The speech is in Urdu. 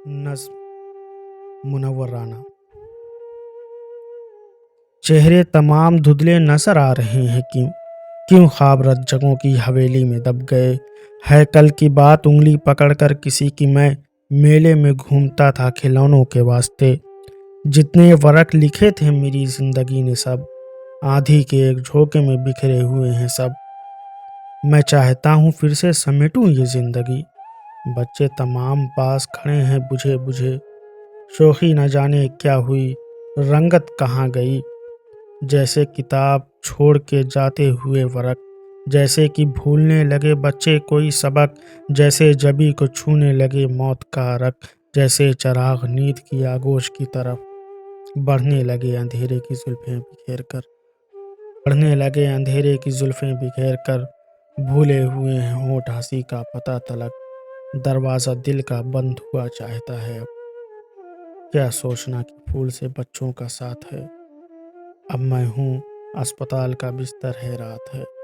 نظم منور رانا۔ چہرے تمام دھندلے نظر آ رہے ہیں، کیوں خواب رت جگہوں کی حویلی میں دب گئے؟ ہے کل کی بات، انگلی پکڑ کر کسی کی میں میلے میں گھومتا تھا کھلونوں کے واسطے۔ جتنے ورق لکھے تھے میری زندگی نے سب آندھی کے ایک جھونکے میں بکھرے ہوئے ہیں سب۔ میں چاہتا ہوں پھر سے سمیٹوں یہ زندگی۔ بچے تمام پاس کھڑے ہیں بجھے بجھے، شوخی نہ جانے کیا ہوئی، رنگت کہاں گئی؟ جیسے کتاب چھوڑ کے جاتے ہوئے ورق، جیسے کہ بھولنے لگے بچے کوئی سبق، جیسے جبی کو چھونے لگے موت کا عرق، جیسے چراغ نیند کی آغوش کی طرف بڑھنے لگے اندھیرے کی زلفیں بکھیر کر، بھولے ہوئے ہیں ہونٹ ہنسی کا پتہ تلک، دروازہ دل کا بند ہوا چاہتا ہے اب۔ کیا سوچنا کہ پھول سے بچوں کا ساتھ ہے، اب میں ہوں اسپتال کا بستر ہے رات ہے۔